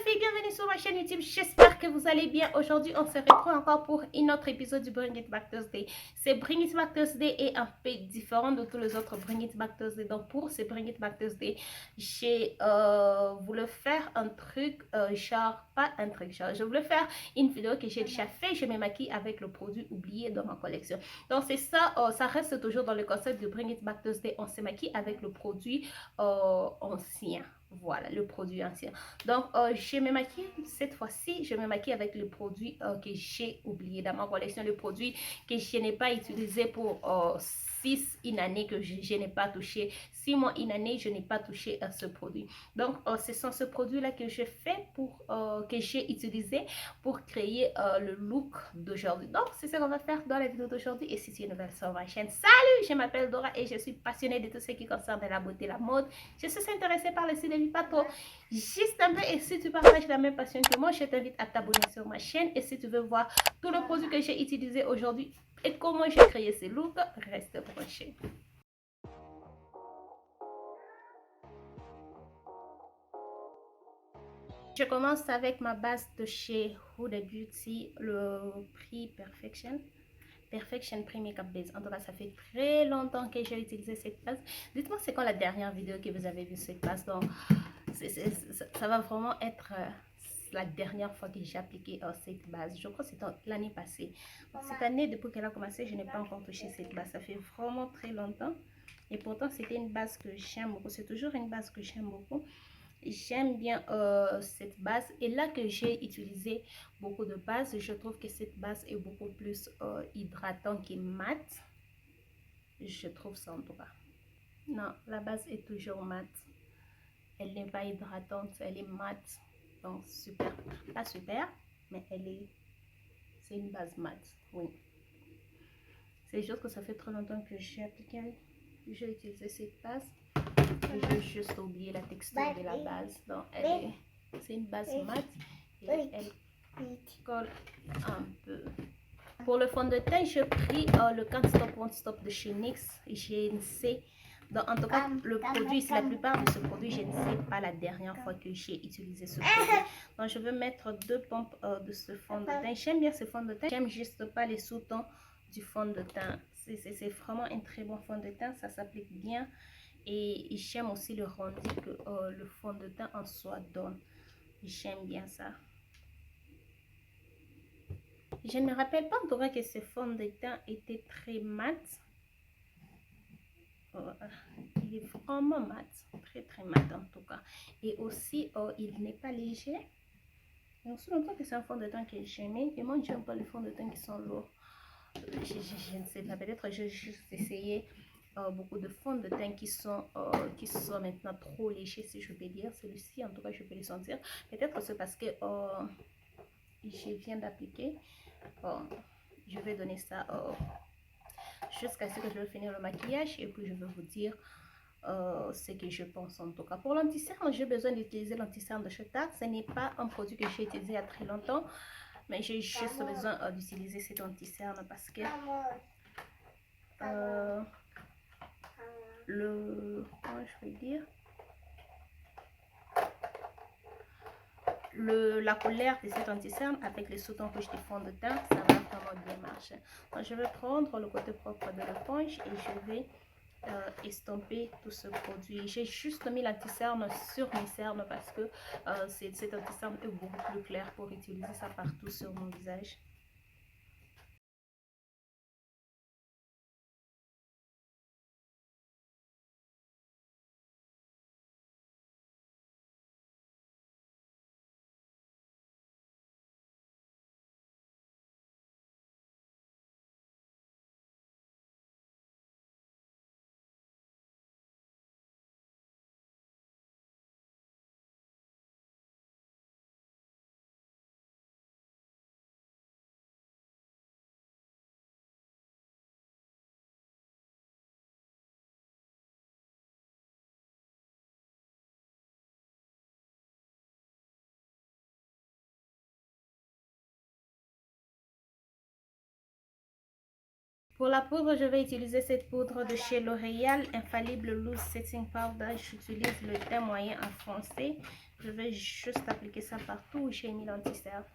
filles, bienvenue sur ma chaîne YouTube, j'espère que vous allez bien. Aujourd'hui on se retrouve encore pour un autre épisode du Bring It Back Thursday. Ce Bring It Back Thursday est un peu différent de tous les autres Bring It Back Thursday. Donc pour ce Bring It Back Thursday, j'ai voulu faire un truc, je voulais faire une vidéo que j'ai déjà fait. Je me maquille avec le produit oublié dans ma collection. Donc c'est ça, ça reste toujours dans le concept de Bring It Back Thursday. On se maquille avec le produit ancien. Voilà, le produit ancien. Donc, je me maquille cette fois-ci, je me maquille avec le produit que j'ai oublié dans ma collection, le produit que je n'ai pas utilisé pour une année que je n'ai pas touché, 6 mois, une année, je n'ai pas touché ce produit. Donc, ce sont ce produit-là que je fais que j'ai utilisé pour créer le look d'aujourd'hui. Donc, c'est ce qu'on va faire dans la vidéo d'aujourd'hui. Et si tu es nouvelle sur ma chaîne, salut, je m'appelle Dora et je suis passionnée de tout ce qui concerne la beauté, la mode. Je suis intéressée par le style de vie, pas trop. Juste un peu, et si tu partages la même passion que moi, je t'invite à t'abonner sur ma chaîne. Et si tu veux voir tous les produits que j'ai utilisés aujourd'hui et comment j'ai créé ces looks, reste branché. Je commence avec ma base de chez Huda Beauty, le prix Perfection. Perfection Pre Makeup Base. En tout cas, ça fait très longtemps que j'ai utilisé cette base. Dites-moi c'est quand la dernière vidéo que vous avez vu cette base. Donc, ça va vraiment être la dernière fois que j'ai appliqué cette base. Je crois que c'était l'année passée. Donc, cette année, depuis qu'elle a commencé, je n'ai pas encore touché cette base. Ça fait vraiment très longtemps. Et pourtant, c'était une base que j'aime beaucoup. C'est toujours une base que j'aime beaucoup. J'aime bien cette base. Et là que j'ai utilisé beaucoup de bases, je trouve que cette base est beaucoup plus hydratante et mat. Je trouve ça en tout cas. Non, la base est toujours mat. Elle n'est pas hydratante, elle est mat. Donc super, pas super, mais c'est une base mat, oui. C'est juste que ça fait trop longtemps que j'ai appliqué, j'ai utilisé cette base. J'ai juste oublié la texture de la base. Donc c'est une base mat et elle colle un peu. Pour le fond de teint, j'ai pris le Can't Stop Won't Stop de chez NYX GNC. Donc, en tout cas, le produit, c'est la plupart de ce produit, je ne sais pas la dernière fois que j'ai utilisé ce produit. Donc, je vais mettre 2 pompes de ce fond de teint. J'aime bien ce fond de teint. J'aime juste pas les sous-tons du fond de teint. C'est vraiment un très bon fond de teint. Ça s'applique bien. Et j'aime aussi le rendu que le fond de teint en soi donne. J'aime bien ça. Je ne me rappelle pas encore que ce fond de teint était très mat. Il est vraiment mat, très mat en tout cas. Et aussi, il n'est pas léger. Donc, c'est longtemps que c'est un fond de teint que j'aimais. Et moi, j'aime pas les fonds de teint qui sont lourds. Je ne sais pas, peut-être j'ai juste essayé beaucoup de fonds de teint qui sont maintenant trop légers, si je peux dire. Celui-ci, en tout cas, je peux le sentir. Peut-être que c'est parce que je viens d'appliquer. Je vais donner ça jusqu'à ce que je vais finir le maquillage et puis je vais vous dire ce que je pense en tout cas. Pour l'anti-cerne, j'ai besoin d'utiliser l'anti-cerne de Shuta. Ce n'est pas un produit que j'ai utilisé il y a très longtemps, mais j'ai juste besoin d'utiliser cet anti-cerne parce que comment je vais dire, la couleur de cet anti-cerne avec les sous-tons rouges du fond de teint, ça va vraiment bien marcher. Donc, je vais prendre le côté propre de l'éponge et je vais estomper tout ce produit. J'ai juste mis l'anti-cerne sur mes cernes parce que cet anti-cerne est beaucoup plus clair pour utiliser ça partout sur mon visage. Pour la poudre, je vais utiliser cette poudre de chez L'Oréal, Infallible Loose Setting Powder. J'utilise le teint moyen en foncé. Je vais juste appliquer ça partout où j'ai mis l'anti-cerf.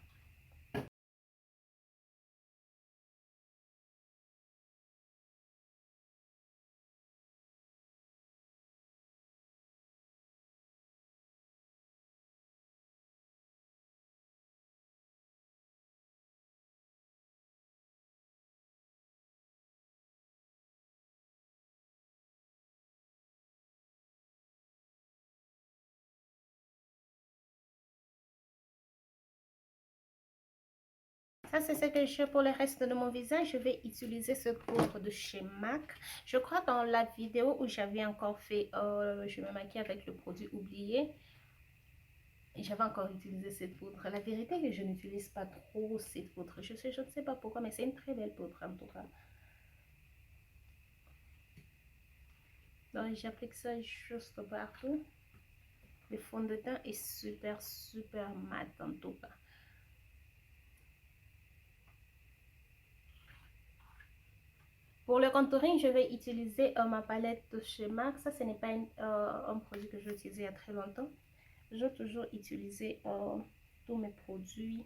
Ça, c'est ce que j'ai pour le reste de mon visage. Je vais utiliser ce poudre de chez MAC. Je crois dans la vidéo où j'avais encore fait, je me maquille avec le produit oublié. J'avais encore utilisé cette poudre. La vérité est que je n'utilise pas trop cette poudre. Je ne sais pas pourquoi, mais c'est une très belle poudre en tout cas. Donc, j'applique ça juste partout. Le fond de teint est super mat en tout cas. Pour le contouring, je vais utiliser ma palette de chez MAC. Ça, ce n'est pas un produit que j'ai utilisé il y a très longtemps. J'ai toujours utilisé tous mes produits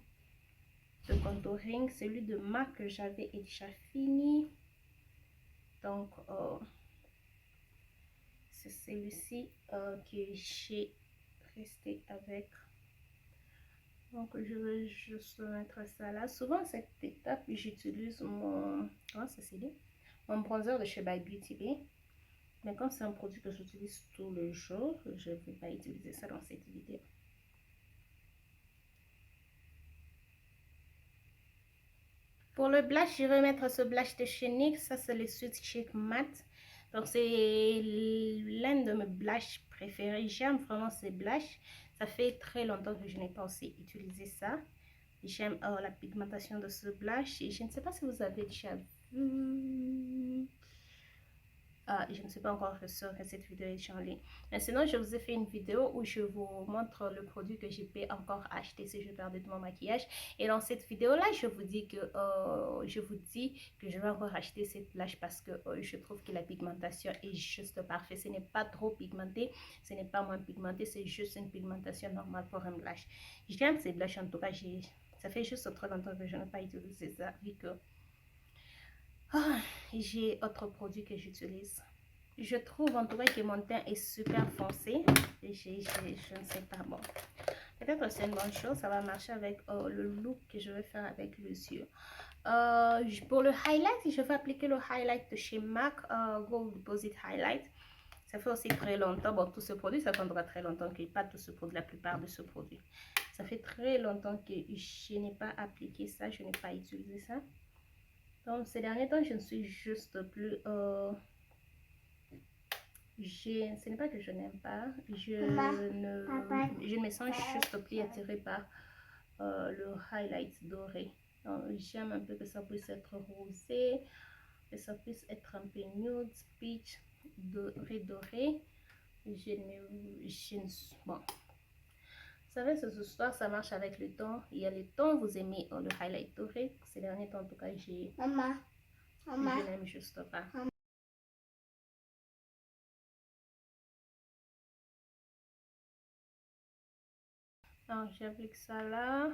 de contouring. Celui de MAC que j'avais est déjà fini. Donc, c'est celui-ci que j'ai resté avec. Donc, je vais juste mettre ça là. Souvent, cette étape, j'utilise mon... Comment ça s'est dit? Mon bronzer de chez By Beauty Bay. Mais comme c'est un produit que j'utilise tous les jours, je ne vais pas utiliser ça dans cette vidéo. Pour le blush, je vais mettre ce blush de chez NYX. Ça, c'est le Sweet Chic Matte. Donc, c'est l'un de mes blushs préférés. J'aime vraiment ces blushs. Ça fait très longtemps que je n'ai pas aussi utilisé ça. J'aime la pigmentation de ce blush. Et je ne sais pas si vous avez déjà vu... je ne sais pas encore sûr que cette vidéo est en ligne. Mais sinon, je vous ai fait une vidéo où je vous montre le produit que je peux encore acheter si je perds de mon maquillage. Et dans cette vidéo-là, je vous dis que je vais encore acheter cette blush parce que je trouve que la pigmentation est juste parfaite. Ce n'est pas trop pigmenté, ce n'est pas moins pigmenté, c'est juste une pigmentation normale pour un blush. J'aime ces blushs en tout cas. Ça fait juste trop longtemps que je n'ai pas utilisé ça vu que j'ai autre produit que j'utilise. Je trouve en tout cas que mon teint est super foncé. Et je ne sais pas, bon. Peut-être que c'est une bonne chose. Ça va marcher avec le look que je vais faire avec les yeux. Pour le highlight, je vais appliquer le highlight de chez MAC, Gold Deposit Highlight. Ça fait aussi très longtemps. Bon, tout ce produit, ça prendra très longtemps que pas tout ce produit, la plupart de ce produit. Ça fait très longtemps que je n'ai pas appliqué ça. Je n'ai pas utilisé ça. Donc, ces derniers temps, je ne suis juste plus... ce n'est pas que je n'aime pas. Je ne me sens juste plus attirée par le highlight doré. J'aime un peu que ça puisse être rosé, que ça puisse être un peu nude, peach, doré. Bon. Vous savez, ce soir, ça marche avec le ton. Il y a le ton, vous aimez le highlight doré. Ces derniers temps, en tout cas, je n'aime juste pas. Alors, j'applique ça là.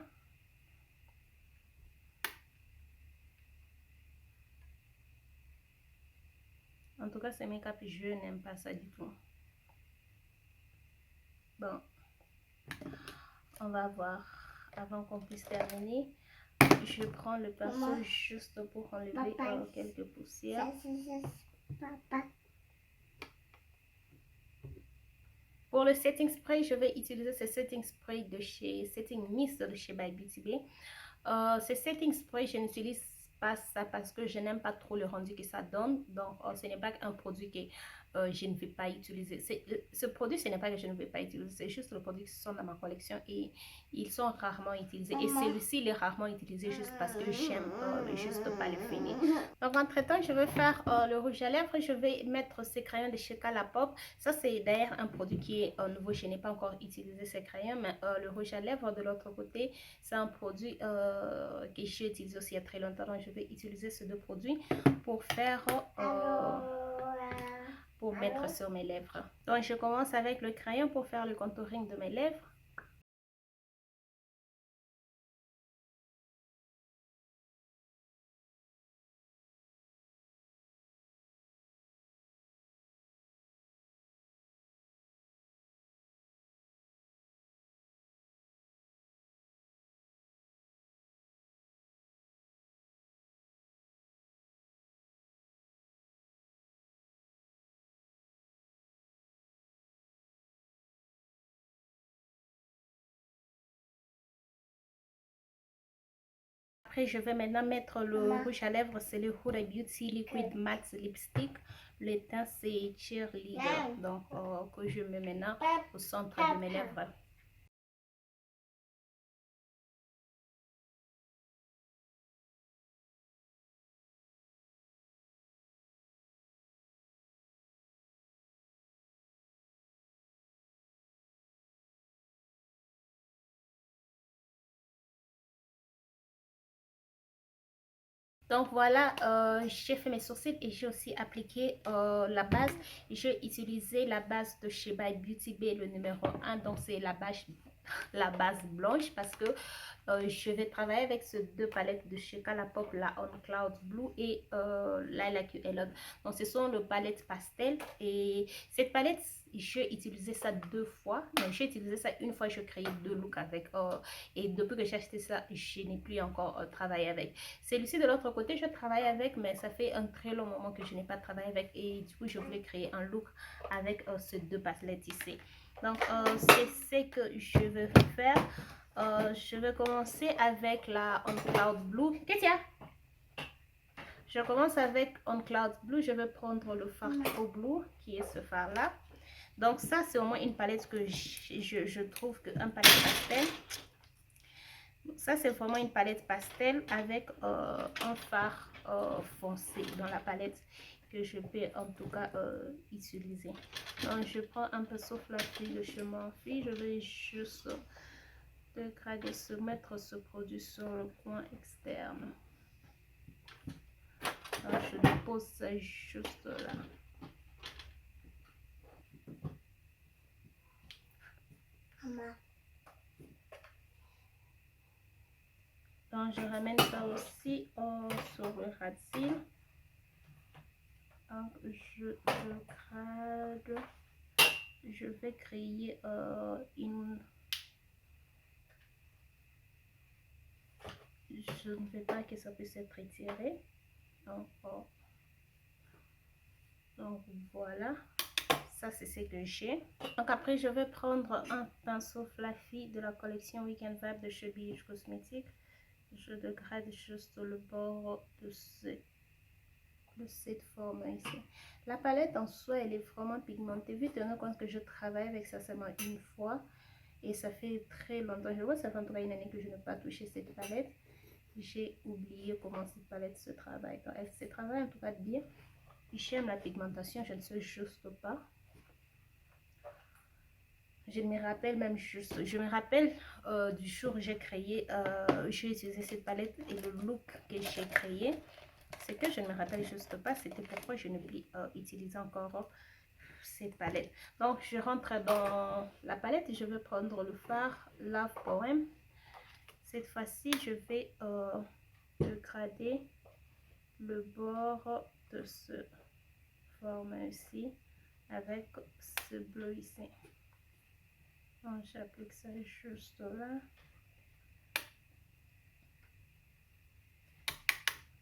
En tout cas, ce make-up, je n'aime pas ça du tout. Bon, on va voir. Avant qu'on puisse terminer, je prends le pinceau juste pour enlever quelques poussières. Pour le setting spray, je vais utiliser ce setting spray de chez Setting Mist de chez By Beauty Bay. Ce setting spray, je n'utilise pas ça parce que je n'aime pas trop le rendu que ça donne. Donc, ce n'est pas un produit que je ne vais pas utiliser. Ce produit, ce n'est pas que je ne vais pas utiliser, c'est juste le produit qui sont dans ma collection et ils sont rarement utilisés. Et celui-ci, il est rarement utilisé juste parce que j'aime juste pas le finir. Donc, entre-temps, je vais faire le rouge à lèvres. Je vais mettre ces crayons de chez Colourpop. Ça, c'est d'ailleurs un produit qui est nouveau. Je n'ai pas encore utilisé ces crayons, mais le rouge à lèvres de l'autre côté, c'est un produit que j'ai utilisé aussi il y a très longtemps. Donc, je vais utiliser ces deux produits pour faire... pour mettre sur mes lèvres. Donc, je commence avec le crayon pour faire le contouring de mes lèvres. Après, je vais maintenant mettre le rouge à lèvres, c'est le Huda Beauty Liquid Matte Lipstick. Le teint, c'est Cheerleader, donc que je mets maintenant au centre de mes lèvres. Donc voilà, j'ai fait mes sourcils et j'ai aussi appliqué la base. J'ai utilisé la base de chez By Beauty Bay, le numéro 1. Donc c'est la base blanche parce que je vais travailler avec ces deux palettes de chez Colourpop, la On Cloud Blue et Lilac Yellow. Donc ce sont les palettes pastel et cette palette, j'ai utilisé ça deux fois. Donc j'ai utilisé ça une fois, je créais deux looks avec et depuis que j'ai acheté ça, je n'ai plus encore travaillé avec. Celui-ci de l'autre côté, je travaille avec, mais ça fait un très long moment que je n'ai pas travaillé avec et du coup je voulais créer un look avec ces deux palettes ici. Donc c'est ce que je vais faire. Je vais commencer avec la On Cloud Blue. Qu'est-ce qu'il y a? Je commence avec On Cloud Blue. Je vais prendre le fard Pro Blue, qui est ce fard là. Donc ça, c'est au moins une palette que je trouve qu'un palette pastel. Ça, c'est vraiment une palette pastel avec un fard foncé dans la palette que je peux en tout cas utiliser. Donc je prends un peu sauf la fille de chez Morphe. Je vais juste de se mettre ce produit sur le coin externe. Alors, je dépose ça juste là. Donc je ramène ça aussi sur le ras de cils. Donc je grade. Je vais créer une... Je ne veux pas que ça puisse être étiré. Donc voilà, ça c'est ce que j'ai. Donc après je vais prendre un pinceau fluffy de la collection Weekend Vibe de chez BH Cosmetics. Je dégrade juste le bord de cette forme ici. La palette en soi elle est vraiment pigmentée, vu tenant compte que je travaille avec ça seulement une fois et ça fait très longtemps. Je vois ça fait en tout cas une année que je n'ai pas touché cette palette. J'ai oublié comment cette palette se travaille. Donc, elle se travaille en tout cas bien. J'aime la pigmentation, je ne sais juste pas. Je me rappelle même juste, je me rappelle du jour où j'ai créé, j'ai utilisé cette palette et le look que j'ai créé. C'est que je ne me rappelle juste pas, c'était pourquoi je ne vais utiliser encore cette palette. Donc je rentre dans la palette et je vais prendre le fard Love Poem. Cette fois-ci, je vais dégrader le bord de ce forme ici avec ce bleu ici. Donc j'applique ça juste là.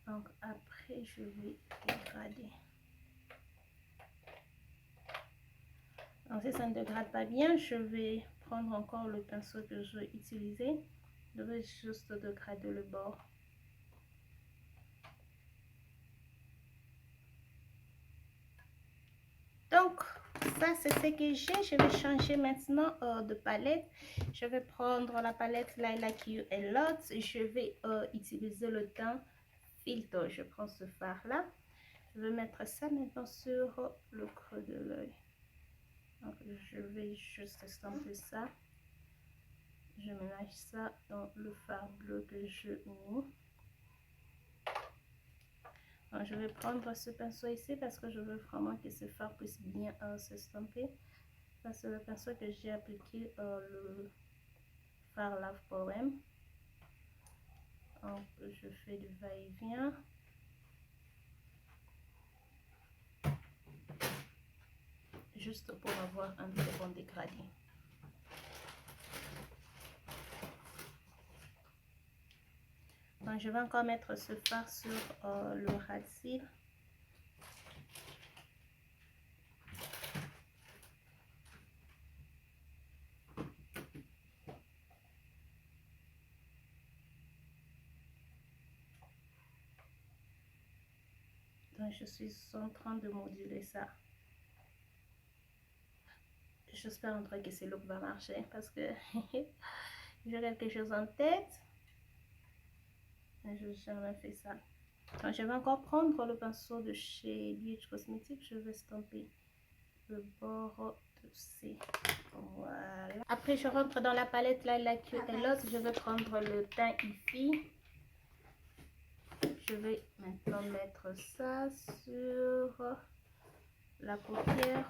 Donc après je vais dégrader. Donc si ça ne dégrade pas bien, je vais prendre encore le pinceau que je vais utiliser. Je vais juste dégrader le bord. Donc ça c'est ce que j'ai. Je vais changer maintenant de palette. Je vais prendre la palette Lilac You a Lot. Je vais utiliser le teint Filtre. Je prends ce fard là. Je vais mettre ça maintenant sur le creux de l'œil. Donc je vais juste estomper ça. Je mélange ça dans le fard bleu que je mets. Donc, je vais prendre ce pinceau ici parce que je veux vraiment que ce fard puisse bien s'estomper. Ça c'est le pinceau que j'ai appliqué le fard Love Poem. Donc je fais du va-et-vient. Juste pour avoir un très bon dégradé. Donc je vais encore mettre ce fard sur le ras de cils. Donc je suis en train de moduler ça. J'espère en tout cas que ce look va marcher parce que j'ai quelque chose en tête. Je n'ai jamais fait ça. Donc, je vais encore prendre le pinceau de chez BH Cosmetics. Je vais estomper le bord de C. Voilà. Après, je rentre dans la palette Lilac You a Lot. Je vais prendre le teint Iffy. Je vais maintenant mettre ça sur la paupière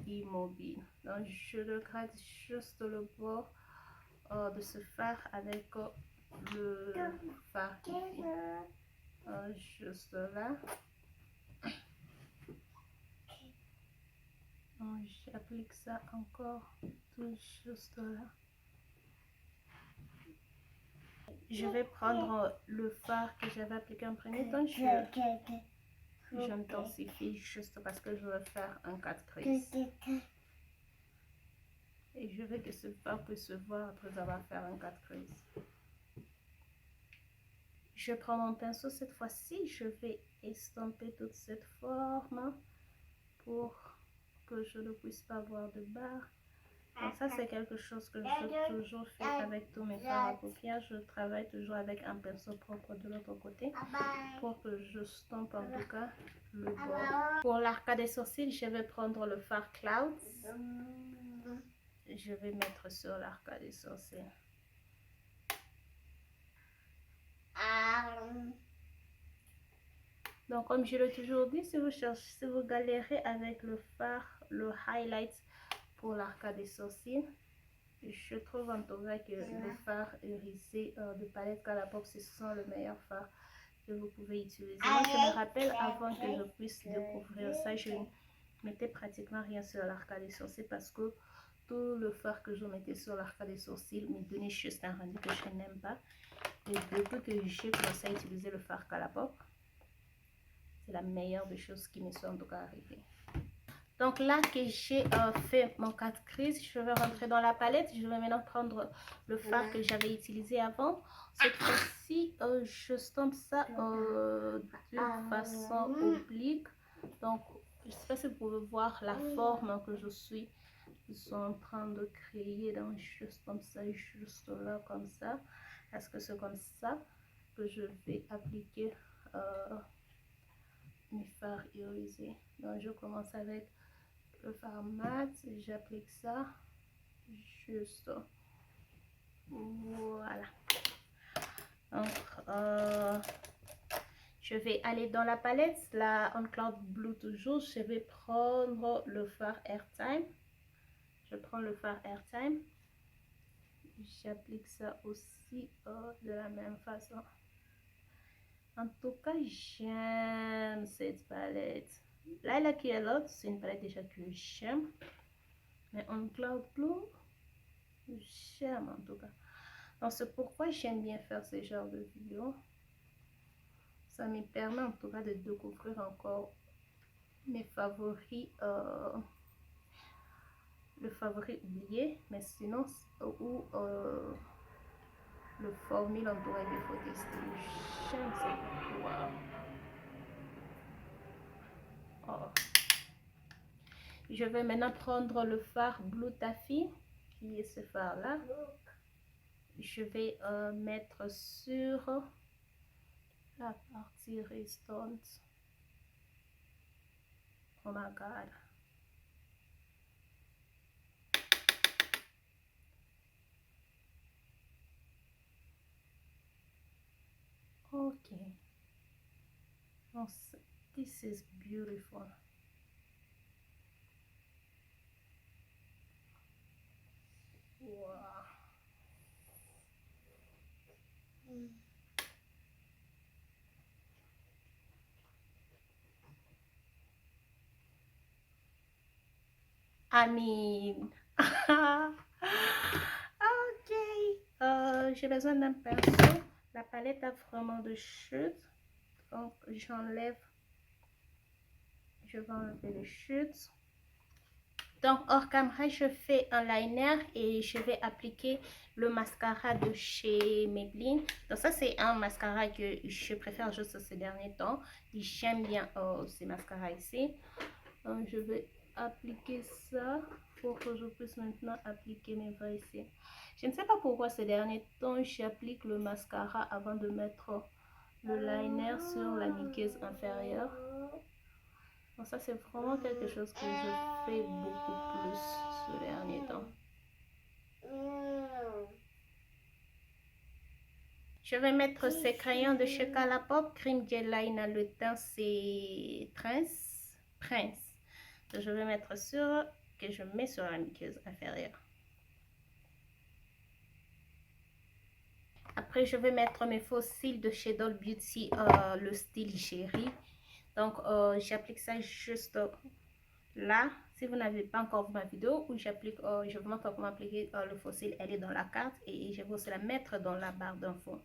immobile. Donc, je le gratte juste le bord de ce fard avec le fard Iffy. Juste là. J'applique ça encore tout juste là. Je vais prendre le fard que j'avais appliqué en premier temps. J'intensifie juste parce que je veux faire un 4 crease. Et je veux que ce fard puisse se voir après avoir fait un 4 crease. Je prends mon pinceau cette fois-ci. Je vais estomper toute cette forme pour que je ne puisse pas avoir de barre. Donc ça c'est quelque chose que je toujours fait avec tous mes fards à paupières. Je travaille toujours avec un pinceau propre de l'autre côté pour que je stompe en tout cas le bord. Pour l'arcade des sourcils, je vais prendre le fard Clouds. Je vais mettre sur l'arcade des sourcils. Donc comme je l'ai toujours dit, si vous galérez avec le fard, le highlight pour l'arcade des sourcils, je trouve en tout cas que le fard irisé de palette Colourpop, ce sont le meilleur fard que vous pouvez utiliser. Moi je me rappelle avant que je puisse découvrir ça, je ne mettais pratiquement rien sur l'arcade des sourcils parce que tout le fard que je mettais sur l'arcade des sourcils me donnait juste un rendu que je n'aime pas. Et depuis que j'ai commencé à utiliser le fard Colourpop, c'est la meilleure des choses qui me sont en tout cas arrivées. Donc là que j'ai fait mon 4 crease, je vais rentrer dans la palette. Je vais maintenant prendre le fard que j'avais utilisé avant. Cette fois-ci, je stompe ça de façon oblique. Donc, je ne sais pas si vous pouvez voir la forme que je suis en train de créer. Donc, je stompe ça juste là comme ça. Est-ce que c'est comme ça que je vais appliquer mes fards irisés? Donc, je commence avec le fard mat, j'applique ça juste voilà. Donc je vais aller dans la palette, la On Cloud Blue toujours. Je vais prendre le fard Airtime. Je prends le fard Airtime, j'applique ça aussi de la même façon. En tout cas, j'aime cette palette. Lilac You a Lot, c'est une palette déjà que j'aime. Mais On Cloud Blue, j'aime en tout cas. Donc c'est pourquoi j'aime bien faire ce genre de vidéos. Ça me permet en tout cas de découvrir encore mes favoris. Le favori oublié, mais sinon, ou le formule en tout cas qu'il faut tester. J'aime cette couleur. Oh. Je vais maintenant prendre le fard Blue Taffy, qui est ce fard là. Je vais mettre sur la partie restante. Oh my god. Okay. Oh, this is beautiful. Wow. I mean, ok. J'ai besoin d'un pinceau. La palette a vraiment de chutes. Donc, j'enlève. Je vais enlever les chutes. Donc, hors caméra, je fais un liner et je vais appliquer le mascara de chez Maybelline. Donc, ça, c'est un mascara que je préfère juste ces derniers temps. J'aime bien ces mascaras ici. Donc, je vais appliquer ça pour que je puisse maintenant appliquer mes vrais ici. Je ne sais pas pourquoi ces derniers temps, j'applique le mascara avant de mettre le liner sur la muqueuse inférieure. Donc ça, c'est vraiment quelque chose que je fais beaucoup plus ces derniers temps. Je vais mettre ces crayons de chez Colourpop, Cream Gel Liner, le teint c'est Prince. Donc, je vais mettre sur, que je mets sur la muqueuse inférieure. Après, je vais mettre mes faux cils de chez Doll Beauty, le style Chérie. Donc, j'applique ça juste là. Si vous n'avez pas encore vu ma vidéo où j'applique, je vous montre comment appliquer le faux cil. Elle est dans la carte et je vais aussi la mettre dans la barre d'infos.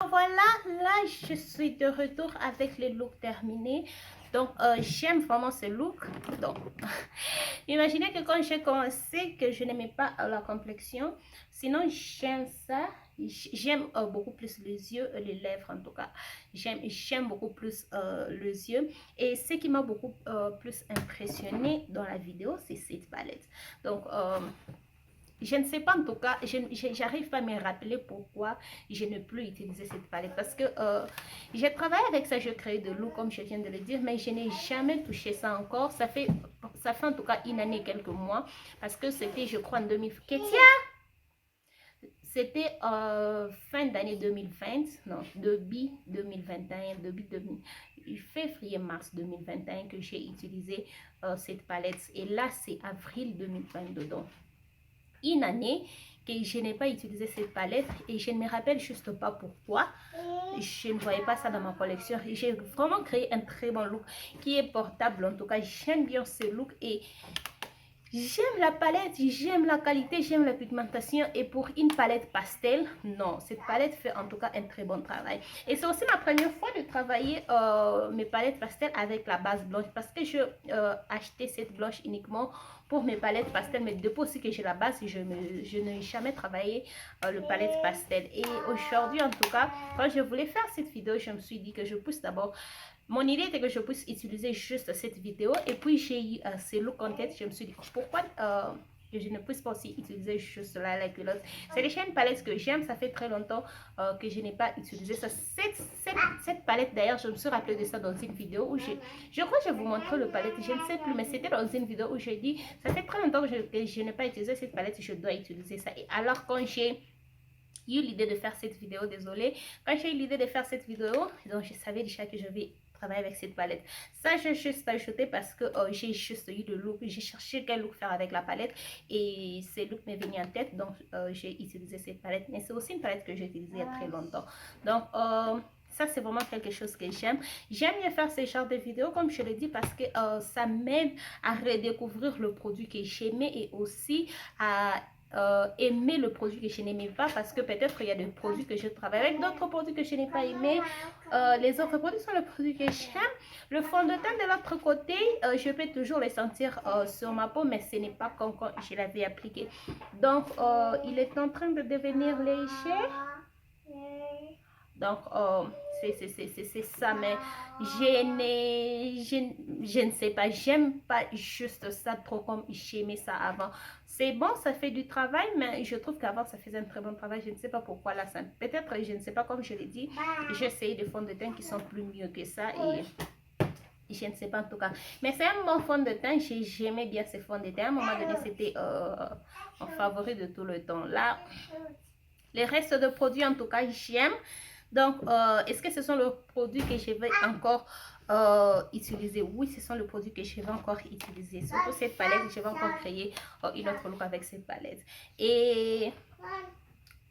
Voilà, là je suis de retour avec le look terminé. Donc j'aime vraiment ce look. Donc imaginez que quand j'ai commencé que je n'aimais pas la complexion, sinon j'aime ça. J'aime beaucoup plus les yeux, les lèvres en tout cas. J'aime beaucoup plus les yeux. Et ce qui m'a beaucoup plus impressionné dans la vidéo, c'est cette palette. Donc je ne sais pas en tout cas, j'arrive pas à me rappeler pourquoi je ne plus utiliser cette palette. Parce que j'ai travaillé avec ça, je crée de look comme je viens de le dire, mais je n'ai jamais touché ça encore. Ça fait en tout cas une année et quelques mois. Parce que c'était, je crois, en 2000. C'était fin d'année 2020, non, début 2021, février-mars 2021 que j'ai utilisé cette palette. Et là, c'est avril 2022. Donc, une année que je n'ai pas utilisé cette palette et je ne me rappelle juste pas pourquoi. Je ne voyais pas ça dans ma collection. J'ai vraiment créé un très bon look qui est portable. En tout cas, j'aime bien ce look et j'aime la palette, j'aime la qualité, j'aime la pigmentation. Et pour une palette pastel, non, cette palette fait en tout cas un très bon travail. Et c'est aussi ma première fois de travailler mes palettes pastel avec la base blanche. Parce que je achetais cette blanche uniquement pour mes palettes pastel. Mais depuis aussi que j'ai la base, je n'ai jamais travaillé le palette pastel. Et aujourd'hui en tout cas, quand je voulais faire cette vidéo, je me suis dit que je puisse d'abord... Mon idée était que je puisse utiliser juste cette vidéo et puis j'ai eu ces looks en tête. Je me suis dit pourquoi que je ne puisse pas aussi utiliser juste là la culotte. C'est déjà une palette que j'aime, ça fait très longtemps que je n'ai pas utilisé ça. Cette palette d'ailleurs, je me suis rappelé de ça dans une vidéo où je crois que je vous montre le palette, je ne sais plus, mais c'était dans une vidéo où j'ai dit ça fait très longtemps que je n'ai pas utilisé cette palette, je dois utiliser ça. Et alors quand j'ai eu l'idée de faire cette vidéo, désolée, quand j'ai eu l'idée de faire cette vidéo, donc je savais déjà que je vais travailler avec cette palette. Ça, j'ai juste ajouté parce que j'ai juste eu le look, j'ai cherché quel look faire avec la palette et ce look m'est venu en tête, donc j'ai utilisé cette palette. Mais c'est aussi une palette que j'ai utilisée il y a très longtemps. Donc, ça, c'est vraiment quelque chose que j'aime. J'aime bien faire ce genre de vidéos, comme je le dis, parce que ça m'aide à redécouvrir le produit que j'aimais et aussi à aimer le produit que je n'aimais pas, parce que peut-être il y a des produits que je travaille avec, d'autres produits que je n'ai pas aimé. Les autres produits sont les produits que j'aime. Le fond de teint de l'autre côté, je peux toujours les sentir sur ma peau, mais ce n'est pas comme quand je l'avais appliqué. Donc il est en train de devenir léger. Donc c'est ça, mais je ne sais pas, j'aime pas juste ça trop comme j'aimais ça avant. C'est bon, ça fait du travail, mais je trouve qu'avant ça faisait un très bon travail. Je ne sais pas pourquoi là, peut-être, je ne sais pas, comme je l'ai dit, j'essaye des fonds de teint qui sont plus mieux que ça, et je ne sais pas en tout cas. Mais c'est un bon fond de teint, j'aimais bien ces fonds de teint. À un moment donné, c'était mon favori de tout le temps. Là, les restes de produits, en tout cas, j'aime. Donc, est-ce que ce sont les produits que je vais encore utiliser? Oui, ce sont les produits que je vais encore utiliser. Surtout cette palette, je vais encore créer une autre look avec cette palette. Et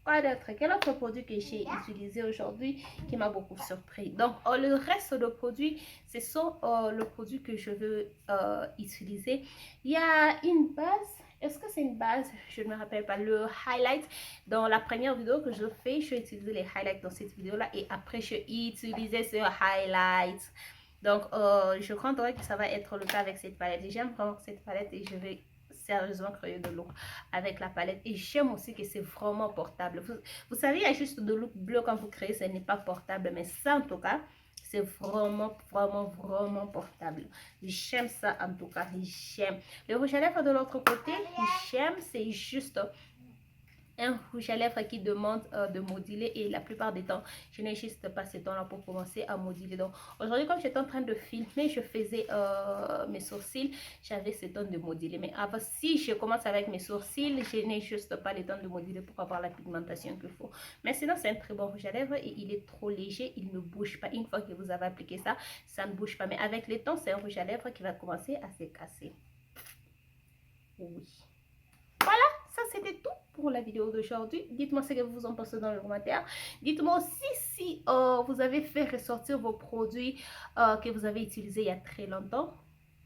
quoi d'autre? Quel autre produit que j'ai utilisé aujourd'hui qui m'a beaucoup surpris? Donc, le reste de produits, ce sont le produit que je veux utiliser. Il y a une base. Est-ce que c'est une base? Je ne me rappelle pas. Le highlight, dans la première vidéo que je fais, je vais utiliser les highlights dans cette vidéo-là. Et après, je utilisais ce highlight. Donc, je crois que ça va être le cas avec cette palette. J'aime vraiment cette palette et je vais sérieusement créer de look avec la palette. Et j'aime aussi que c'est vraiment portable. Vous savez, il y a juste de look bleu quand vous créez, ce n'est pas portable. Mais ça, en tout cas, c'est vraiment portable. J'aime ça en tout cas, j'aime. Le rouge à lèvres de l'autre côté, j'aime, c'est juste un rouge à lèvres qui demande de moduler, et la plupart des temps je n'ai juste pas ce temps là pour commencer à moduler. Donc aujourd'hui, comme j'étais en train de filmer, je faisais mes sourcils, j'avais ce temps de moduler. Mais avant, si je commence avec mes sourcils, je n'ai juste pas le temps de moduler pour avoir la pigmentation qu'il faut. Mais sinon, c'est un très bon rouge à lèvres et il est trop léger, il ne bouge pas. Une fois que vous avez appliqué ça, ça ne bouge pas. Mais avec le temps, c'est un rouge à lèvres qui va commencer à se casser. Oui. Voilà, ça c'était tout pour la vidéo d'aujourd'hui. Dites-moi ce que vous en pensez dans les commentaires. Dites-moi aussi si vous avez fait ressortir vos produits que vous avez utilisés il y a très longtemps.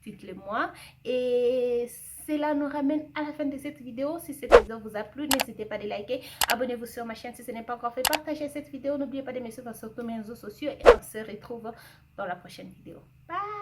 Dites-le moi. Et cela nous ramène à la fin de cette vidéo. Si cette vidéo vous a plu, n'hésitez pas à liker. Abonnez-vous sur ma chaîne si ce n'est pas encore fait. Partagez cette vidéo. N'oubliez pas de me suivre sur tous mes réseaux sociaux. Et on se retrouve dans la prochaine vidéo. Bye!